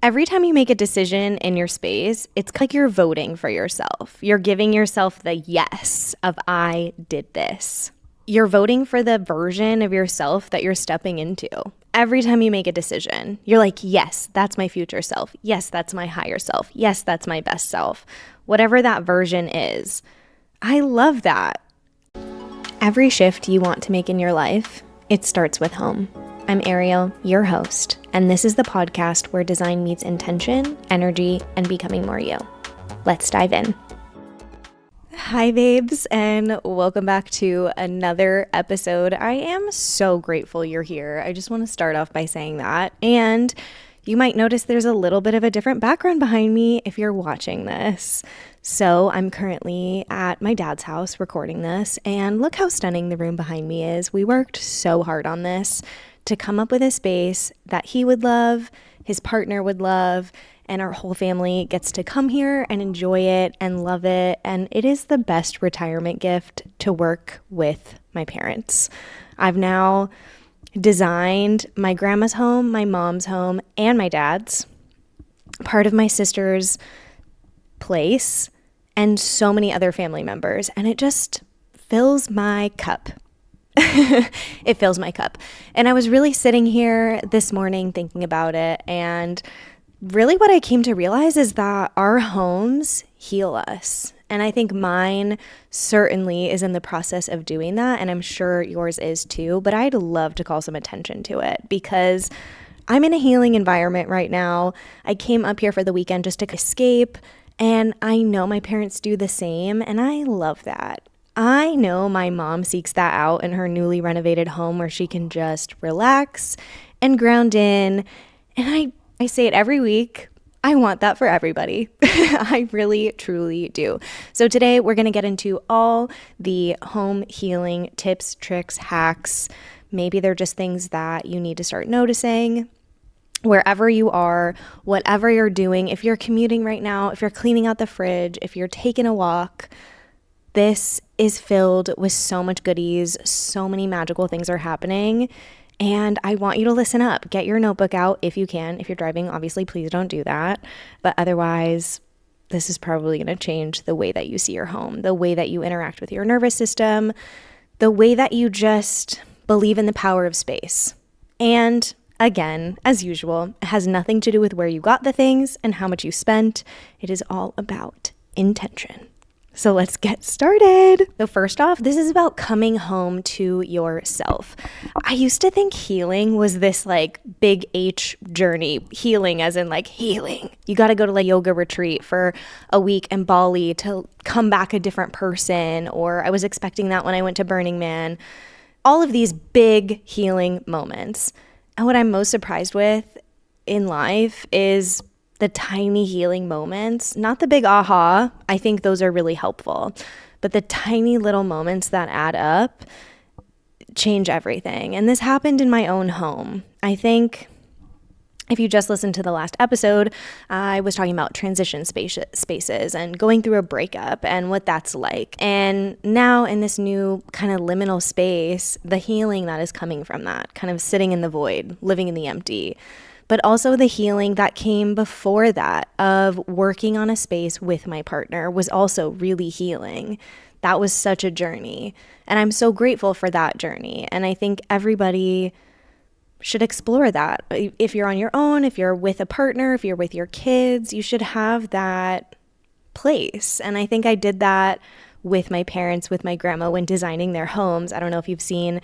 Every time you make a decision in your space, it's like you're voting for yourself. You're giving yourself the yes of I did this. You're voting for the version of yourself that you're stepping into. Every time you make a decision, you're like, yes, that's my future self. Yes, that's my higher self. Yes, that's my best self. Whatever that version is. I love that. Every shift you want to make in your life, it starts with home. I'm Ariel, your host, and this is the podcast where design meets intention, energy, and becoming more you. Let's dive in. Hi, babes, and welcome back to another episode. I am so grateful you're here. I just want to start off by saying that. And you might notice there's a little bit of a different background behind me if you're watching this. So I'm currently at my dad's house recording this, and look how stunning the room behind me is. We worked so hard on this to come up with a space that he would love, his partner would love, and our whole family gets to come here and enjoy it and love it. And it is the best retirement gift to work with my parents. I've now designed my grandma's home, my mom's home, and my dad's, part of my sister's place, and so many other family members. And it just fills my cup. It fills my cup. And I was really sitting here this morning thinking about it, and really what I came to realize is that our homes heal us. And I think mine certainly is in the process of doing that, and I'm sure yours is too, but I'd love to call some attention to it because I'm in a healing environment right now. I came up here for the weekend just to escape, and I know my parents do the same, and I love that. I know my mom seeks that out in her newly renovated home where she can just relax and ground in. And I say it every week. I want that for everybody. I really, truly do. So today we're going to get into all the home healing tips, tricks, hacks. Maybe they're just things that you need to start noticing. Wherever you are, whatever you're doing, if you're commuting right now, if you're cleaning out the fridge, if you're taking a walk, this is filled with so much goodies. So many magical things are happening. And I want you to listen up. Get your notebook out if you can. If you're driving, obviously, please don't do that. But otherwise, this is probably going to change the way that you see your home, the way that you interact with your nervous system, the way that you just believe in the power of space. And again, as usual, it has nothing to do with where you got the things and how much you spent. It is all about intention. So let's get started. So first off, this is about coming home to yourself. I used to think healing was this like big H journey. Healing as in like healing. You got to go to like yoga retreat for a week in Bali to come back a different person. Or I was expecting that when I went to Burning Man. All of these big healing moments. And what I'm most surprised with in life is the tiny healing moments, not the big aha. I think those are really helpful, but the tiny little moments that add up change everything. And this happened in my own home. I think if you just listened to the last episode, I was talking about transition spaces and going through a breakup and what that's like. And now in this new kind of liminal space, the healing that is coming from that, kind of sitting in the void, living in the empty, but also the healing that came before that of working on a space with my partner was also really healing. That was such a journey. And I'm so grateful for that journey. And I think everybody should explore that. If you're on your own, if you're with a partner, if you're with your kids, you should have that place. And I think I did that with my parents, with my grandma when designing their homes. I don't know if you've seen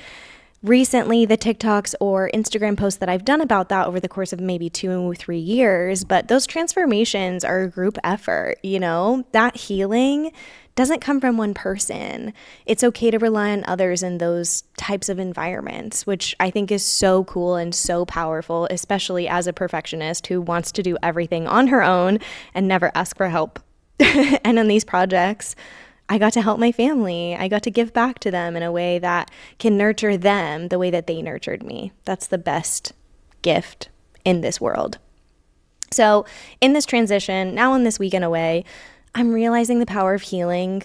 recently the TikToks or Instagram posts that I've done about that over the course of maybe 2-3 years, but those transformations are a group effort, you know? That healing doesn't come from one person. It's okay to rely on others in those types of environments, which I think is so cool and so powerful, especially as a perfectionist who wants to do everything on her own and never ask for help. And in these projects, I got to help my family. I got to give back to them in a way that can nurture them the way that they nurtured me. That's the best gift in this world. So in this transition, now on this weekend away, I'm realizing the power of healing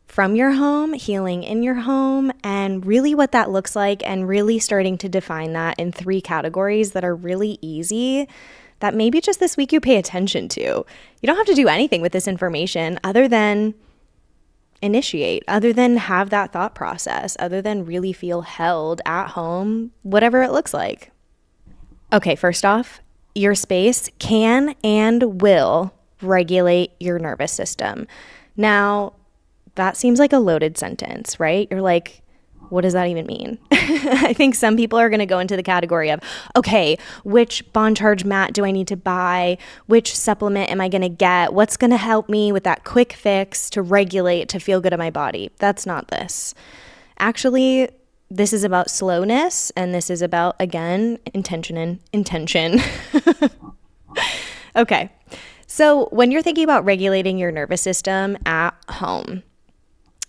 from your home, healing in your home, and really what that looks like, and really starting to define that in 3 categories that are really easy, that maybe just this week you pay attention to. You don't have to do anything with this information other than initiate, other than have that thought process, other than really feel held at home, whatever it looks like. Okay, first off, your space can and will regulate your nervous system. Now, that seems like a loaded sentence, right? You're like, what does that even mean? I think some people are going to go into the category of, okay, which bond charge mat do I need to buy? Which supplement am I going to get? What's going to help me with that quick fix to regulate, to feel good in my body? That's not this. Actually, this is about slowness, and this is about, again, intention. Okay, so when you're thinking about regulating your nervous system at home,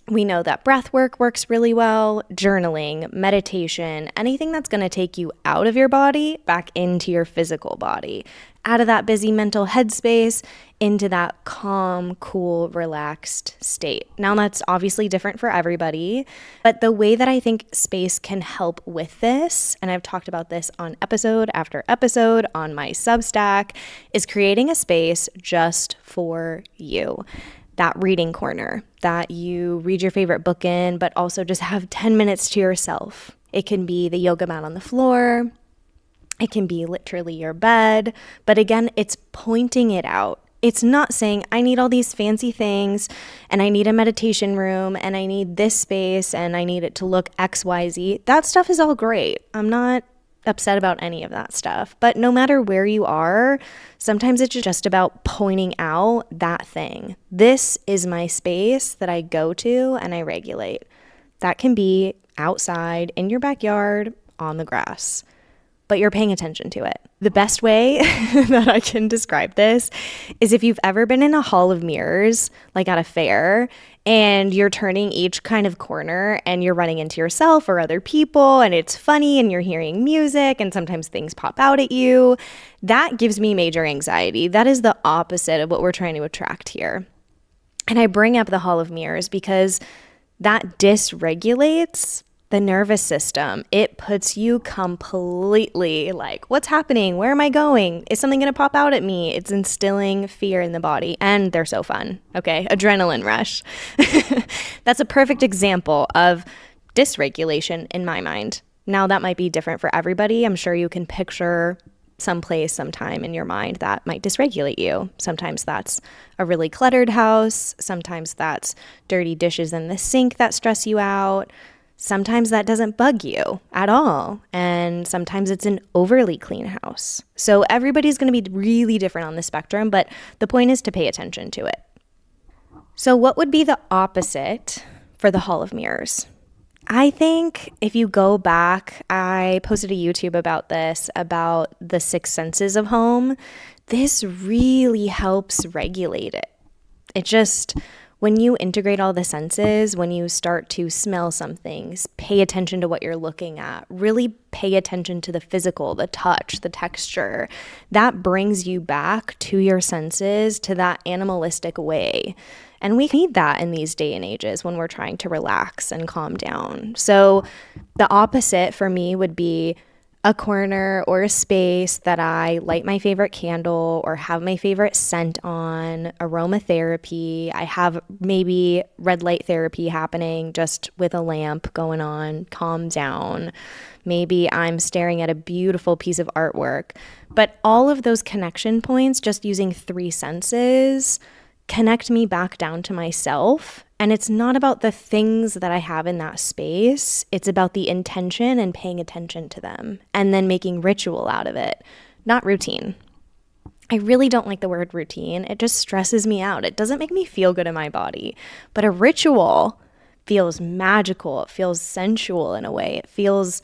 we know that breath work works really well, journaling, meditation, anything that's going to take you out of your body back into your physical body, out of that busy mental headspace into that calm, cool, relaxed state. Now, that's obviously different for everybody, but the way that I think space can help with this, and I've talked about this on episode after episode on my Substack, is creating a space just for you. That reading corner that you read your favorite book in, but also just have 10 minutes to yourself. It can be the yoga mat on the floor. It can be literally your bed. But again, it's pointing it out. It's not saying, I need all these fancy things, and I need a meditation room, and I need this space, and I need it to look XYZ. That stuff is all great. I'm not upset about any of that stuff. But no matter where you are, sometimes it's just about pointing out that thing. This is my space that I go to and I regulate. That can be outside, in your backyard, on the grass, but you're paying attention to it. The best way that I can describe this is if you've ever been in a hall of mirrors, like at a fair, and you're turning each kind of corner and you're running into yourself or other people, and it's funny, and you're hearing music, and sometimes things pop out at you. That gives me major anxiety. That is the opposite of what we're trying to attract here. And I bring up the hall of mirrors because that dysregulates the nervous system. It puts you completely like, what's happening? Where am I going? Is something going to pop out at me? It's instilling fear in the body, and they're so fun. Okay, adrenaline rush. That's a perfect example of dysregulation in my mind. Now, that might be different for everybody. I'm sure you can picture someplace, sometime in your mind that might dysregulate you. Sometimes that's a really cluttered house. Sometimes that's dirty dishes in the sink that stress you out. Sometimes that doesn't bug you at all. And sometimes it's an overly clean house. So everybody's going to be really different on the spectrum, but the point is to pay attention to it. So what would be the opposite for the Hall of Mirrors? I think if you go back, I posted a YouTube about this, about the 6 senses of home. This really helps regulate it. It just, when you integrate all the senses, when you start to smell some things, pay attention to what you're looking at, really pay attention to the physical, the touch, the texture, that brings you back to your senses, to that animalistic way. And we need that in these day and ages when we're trying to relax and calm down. So the opposite for me would be a corner or a space that I light my favorite candle or have my favorite scent on, aromatherapy. I have maybe red light therapy happening just with a lamp going on, calm down. Maybe I'm staring at a beautiful piece of artwork. But all of those connection points, just using 3 senses, connect me back down to myself. And it's not about the things that I have in that space. It's about the intention and paying attention to them and then making ritual out of it, not routine. I really don't like the word routine. It just stresses me out. It doesn't make me feel good in my body. But a ritual feels magical. It feels sensual in a way. It feels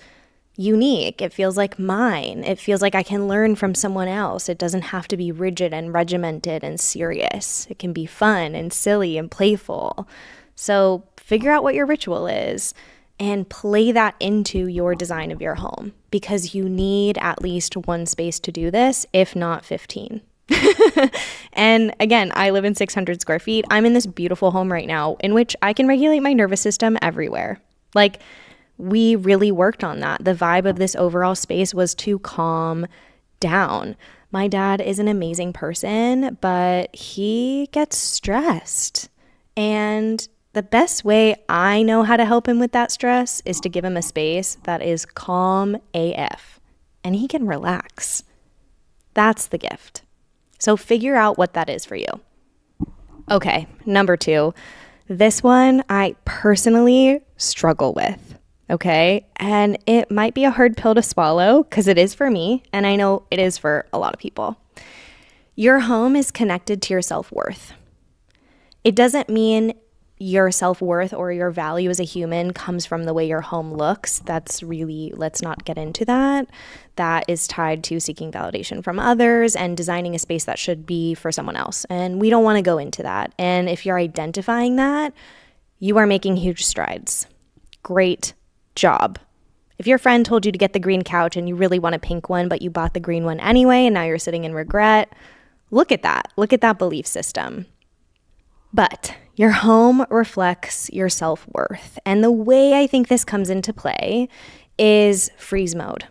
unique. It feels like mine. It feels like I can learn from someone else. It doesn't have to be rigid and regimented and serious. It can be fun and silly and playful. So figure out what your ritual is and play that into your design of your home, because you need at least 1 space to do this, if not 15. And again, I live in 600 square feet. I'm in this beautiful home right now in which I can regulate my nervous system everywhere. Like, we really worked on that. The vibe of this overall space was to calm down. My dad is an amazing person, but he gets stressed. And the best way I know how to help him with that stress is to give him a space that is calm AF and he can relax. That's the gift. So figure out what that is for you. Okay, number 2. This one I personally struggle with, okay? And it might be a hard pill to swallow because it is for me, and I know it is for a lot of people. Your home is connected to your self-worth. It doesn't mean your self-worth or your value as a human comes from the way your home looks. That's really, let's not get into that. That is tied to seeking validation from others and designing a space that should be for someone else. And we don't want to go into that. And if you're identifying that, you are making huge strides. Great job. If your friend told you to get the green couch and you really want a pink one, but you bought the green one anyway, and now you're sitting in regret, look at that. Look at that belief system. But your home reflects your self-worth. And the way I think this comes into play is freeze mode.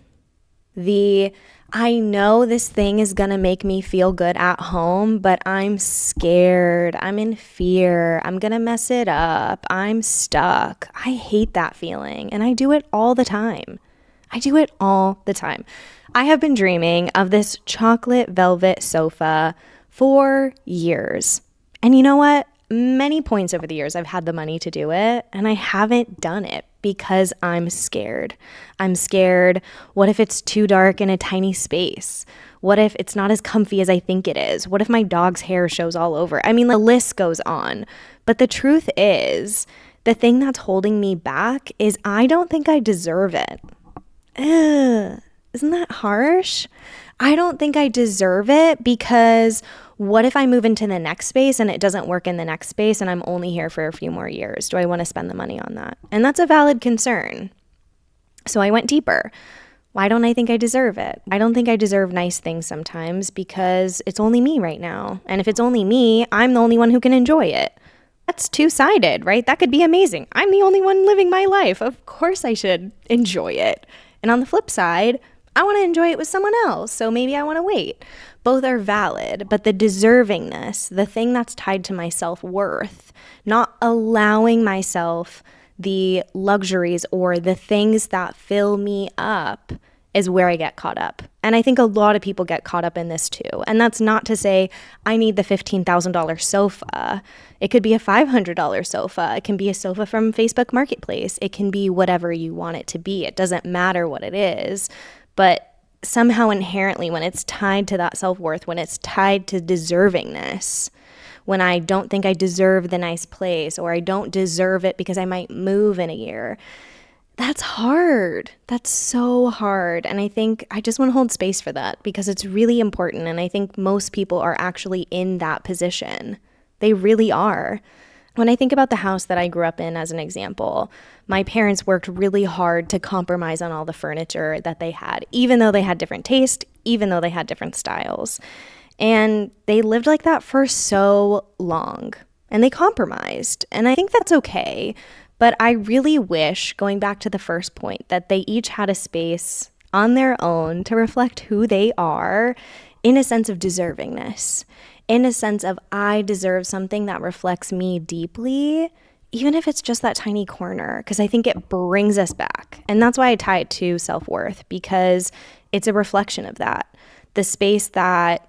I know this thing is going to make me feel good at home, but I'm scared. I'm in fear. I'm going to mess it up. I'm stuck. I hate that feeling. And I do it all the time. I have been dreaming of this chocolate velvet sofa for years. And you know what? Many points over the years, I've had the money to do it, and I haven't done it because I'm scared. I'm scared. What if it's too dark in a tiny space? What if it's not as comfy as I think it is? What if my dog's hair shows all over? I mean, the list goes on. But the truth is, the thing that's holding me back is I don't think I deserve it. Ugh, isn't that harsh? I don't think I deserve it because what if I move into the next space and it doesn't work in the next space and I'm only here for a few more years? Do I want to spend the money on that? And that's a valid concern. So I went deeper. Why don't I think I deserve it? I don't think I deserve nice things sometimes because it's only me right now. And if it's only me, I'm the only one who can enjoy it. That's two-sided, right? That could be amazing. I'm the only one living my life. Of course I should enjoy it. And on the flip side, I want to enjoy it with someone else, so maybe I want to wait. Both are valid, but the deservingness, the thing that's tied to my self-worth, not allowing myself the luxuries or the things that fill me up is where I get caught up. And I think a lot of people get caught up in this too. And that's not to say I need the $15,000 sofa. It could be a $500 sofa. It can be a sofa from Facebook Marketplace. It can be whatever you want it to be. It doesn't matter what it is. But somehow inherently, when it's tied to that self-worth, when it's tied to deservingness, when I don't think I deserve the nice place or I don't deserve it because I might move in a year, that's hard. That's so hard. And I think I just want to hold space for that because it's really important. And I think most people are actually in that position. They really are. When I think about the house that I grew up in as an example, my parents worked really hard to compromise on all the furniture that they had, even though they had different taste, even though they had different styles. And they lived like that for so long. And they compromised. And I think that's okay. But I really wish, going back to the first point, that they each had a space on their own to reflect who they are in a sense of deservingness, in a sense of I deserve something that reflects me deeply, even if it's just that tiny corner, because I think it brings us back. And that's why I tie it to self-worth, because it's a reflection of that. The space that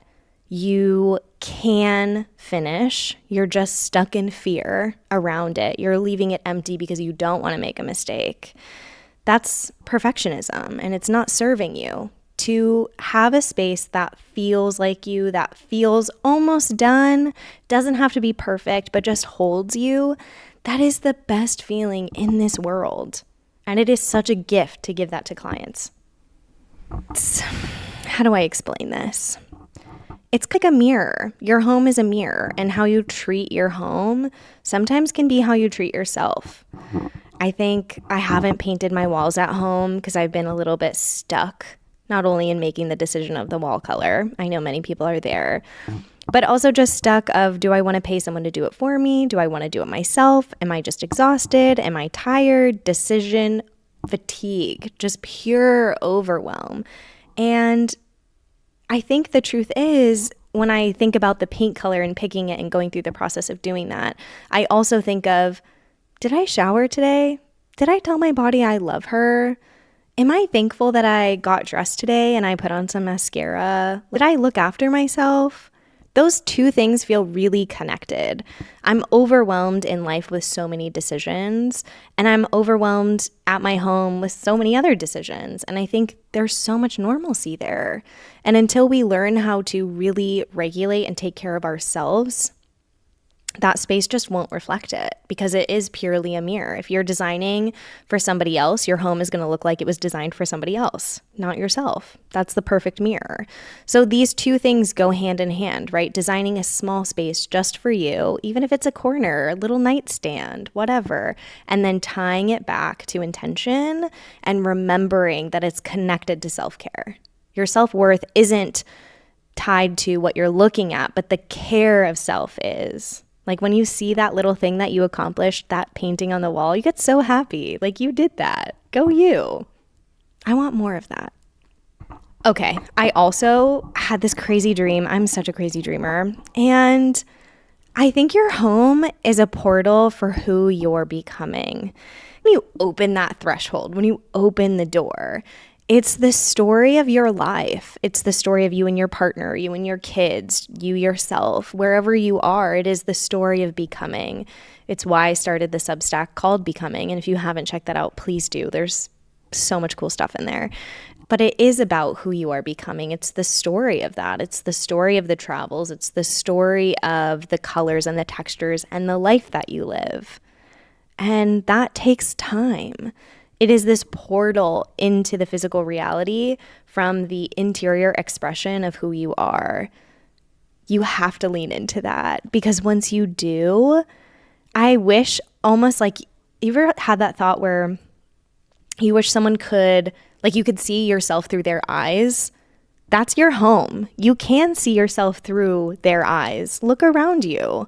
you can finish, you're just stuck in fear around it. You're leaving it empty because you don't want to make a mistake. That's perfectionism, and it's not serving you. To have a space that feels like you, that feels almost done, doesn't have to be perfect, but just holds you, that is the best feeling in this world. And it is such a gift to give that to clients. How do I explain this? It's like a mirror. Your home is a mirror, and how you treat your home sometimes can be how you treat yourself. I think I haven't painted my walls at home because I've been a little bit stuck, not only in making the decision of the wall color. I know many people are there, but also just stuck of, do I want to pay someone to do it for me? Do I want to do it myself? Am I just exhausted? Am I tired? Decision fatigue, just pure overwhelm. And I think the truth is, when I think about the paint color and picking it and going through the process of doing that, I also think of, did I shower today? Did I tell my body I love her? Am I thankful that I got dressed today and I put on some mascara? Did I look after myself? Those two things feel really connected. I'm overwhelmed in life with so many decisions, and I'm overwhelmed at my home with so many other decisions. And I think there's so much normalcy there. And until we learn how to really regulate and take care of ourselves, that space just won't reflect it, because it is purely a mirror. If you're designing for somebody else, your home is going to look like it was designed for somebody else, not yourself. That's the perfect mirror. So these two things go hand in hand, right? Designing a small space just for you, even if it's a corner, a little nightstand, whatever, and then tying it back to intention and remembering that it's connected to self-care. Your self-worth isn't tied to what you're looking at, but the care of self is. Like when you see that little thing that you accomplished, that painting on the wall, you get so happy. Like you did that. Go you. I want more of that. Okay, I also had this crazy dream. I'm such a crazy dreamer. And I think your home is a portal for who you're becoming. When you open that threshold, when you open the door, it's the story of your life. It's the story of you and your partner, you and your kids, you yourself, wherever you are. It is the story of becoming. It's why I started the Substack called Becoming. And if you haven't checked that out, please do. There's so much cool stuff in there. But it is about who you are becoming. It's the story of that. It's the story of the travels. It's the story of the colors and the textures and the life that you live. And that takes time. It is this portal into the physical reality from the interior expression of who you are. You have to lean into that, because once you do, I wish, almost like, you ever had that thought where you wish someone could, like you could see yourself through their eyes? That's your home. You can see yourself through their eyes. Look around you.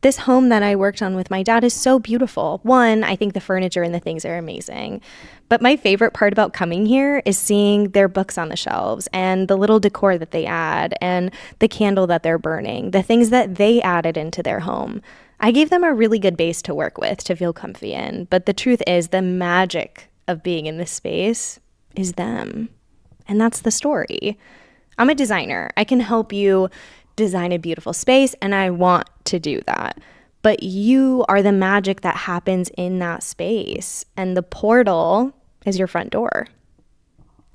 This home that I worked on with my dad is so beautiful. One, I think the furniture and the things are amazing. But my favorite part about coming here is seeing their books on the shelves and the little decor that they add and the candle that they're burning, the things that they added into their home. I gave them a really good base to work with, to feel comfy in. But the truth is, the magic of being in this space is them. And that's the story. I'm a designer. I can help you design a beautiful space, and I want to do that. But you are the magic that happens in that space, and the portal is your front door.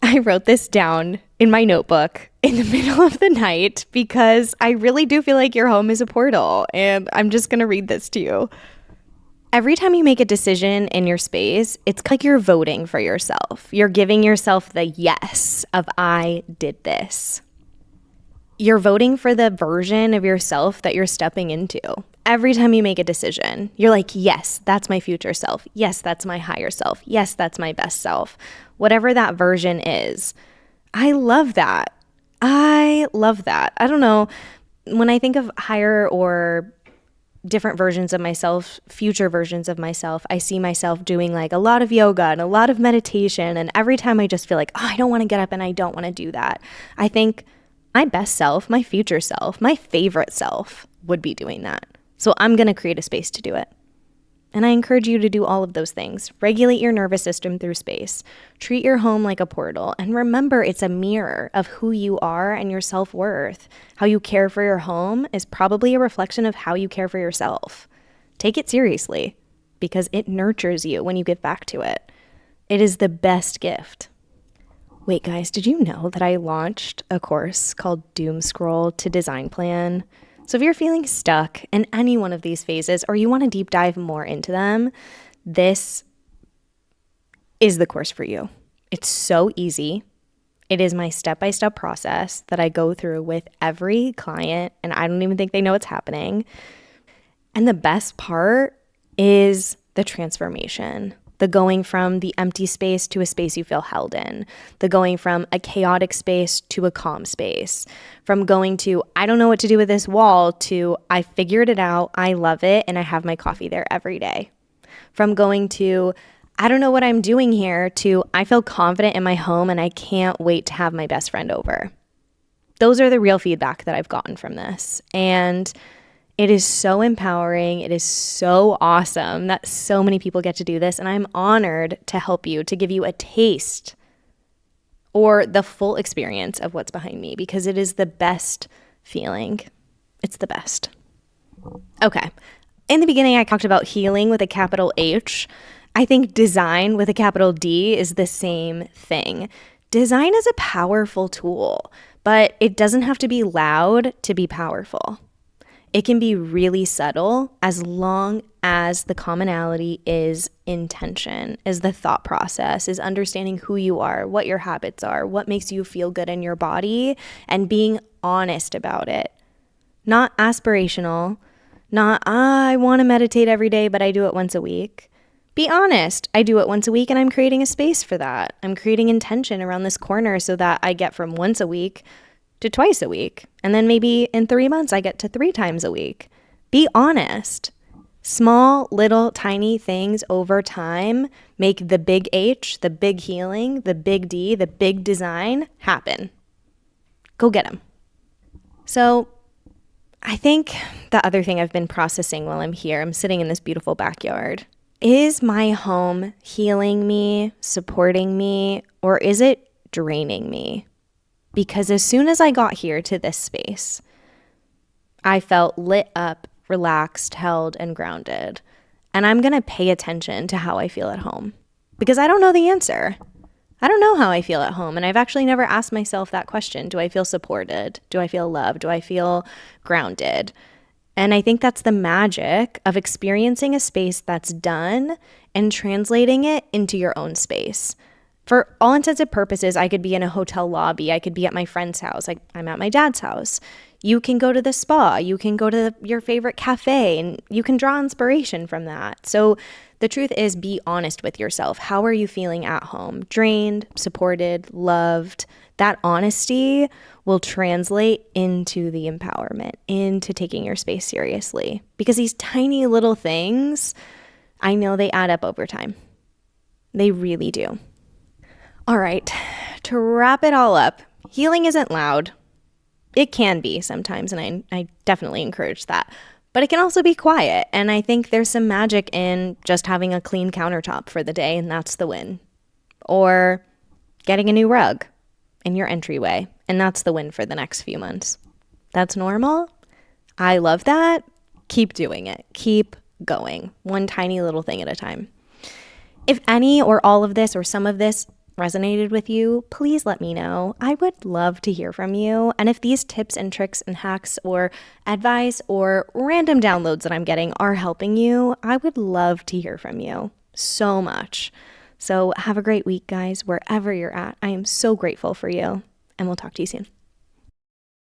I wrote this down in my notebook in the middle of the night because I really do feel like your home is a portal, and I'm just going to read this to you. Every time you make a decision in your space, it's like you're voting for yourself. You're giving yourself the yes of I did this. You're voting for the version of yourself that you're stepping into. Every time you make a decision, you're like, yes, that's my future self. Yes, that's my higher self. Yes, that's my best self. Whatever that version is. I love that. I love that. I don't know. When I think of higher or different versions of myself, future versions of myself, I see myself doing like a lot of yoga and a lot of meditation. And every time I just feel like, oh, I don't want to get up and I don't want to do that. I think my best self, my future self, my favorite self would be doing that. So I'm going to create a space to do it. And I encourage you to do all of those things. Regulate your nervous system through space. Treat your home like a portal. And remember, it's a mirror of who you are and your self-worth. How you care for your home is probably a reflection of how you care for yourself. Take it seriously, because it nurtures you when you give back to it. It is the best gift. Wait, guys, did you know that I launched a course called Doom Scroll to Design Plan? So if you're feeling stuck in any one of these phases, or you want to deep dive more into them, this is the course for you. It's so easy. It is my step-by-step process that I go through with every client, and I don't even think they know what's happening. And the best part is the transformation. The going from the empty space to a space you feel held in. The going from a chaotic space to a calm space. From going to, I don't know what to do with this wall, to I figured it out, I love it, and I have my coffee there every day. From going to, I don't know what I'm doing here, to I feel confident in my home and I can't wait to have my best friend over. Those are the real feedback that I've gotten from this. And it is so empowering. It is so awesome that so many people get to do this. And I'm honored to help you, to give you a taste or the full experience of what's behind me, because it is the best feeling. It's the best. Okay. In the beginning, I talked about healing with a capital H. I think design with a capital D is the same thing. Design is a powerful tool, but it doesn't have to be loud to be powerful. It can be really subtle as long as the commonality is intention, is the thought process, is understanding who you are, what your habits are, what makes you feel good in your body, and being honest about it. Not aspirational, not, I want to meditate every day, but I do it once a week. Be honest. I do it once a week and I'm creating a space for that. I'm creating intention around this corner so that I get from once a week to twice a week. And then maybe in 3 months, I get to 3 times a week. Be honest. Small, little, tiny things over time make the big H, the big healing, the big D, the big design happen. Go get them. So I think the other thing I've been processing while I'm here, I'm sitting in this beautiful backyard. Is my home healing me, supporting me, or is it draining me? Because as soon as I got here to this space, I felt lit up, relaxed, held, and grounded. And I'm going to pay attention to how I feel at home because I don't know the answer. I don't know how I feel at home. And I've actually never asked myself that question. Do I feel supported? Do I feel loved? Do I feel grounded? And I think that's the magic of experiencing a space that's done and translating it into your own space. For all intents and purposes, I could be in a hotel lobby. I could be at my friend's house. I'm at my dad's house. You can go to the spa. You can go to your favorite cafe, and you can draw inspiration from that. So the truth is, be honest with yourself. How are you feeling at home? Drained, supported, loved? That honesty will translate into the empowerment, into taking your space seriously. Because these tiny little things, I know they add up over time. They really do. All right, to wrap it all up, healing isn't loud. It can be sometimes, and I definitely encourage that. But it can also be quiet, and I think there's some magic in just having a clean countertop for the day, and that's the win. Or getting a new rug in your entryway, and that's the win for the next few months. That's normal. I love that. Keep doing it. Keep going. One tiny little thing at a time. If any or all of this or some of this resonated with you, please let me know. I would love to hear from you. And if these tips and tricks and hacks or advice or random downloads that I'm getting are helping you, I would love to hear from you so much. So have a great week, guys, wherever you're at. I am so grateful for you, and we'll talk to you soon.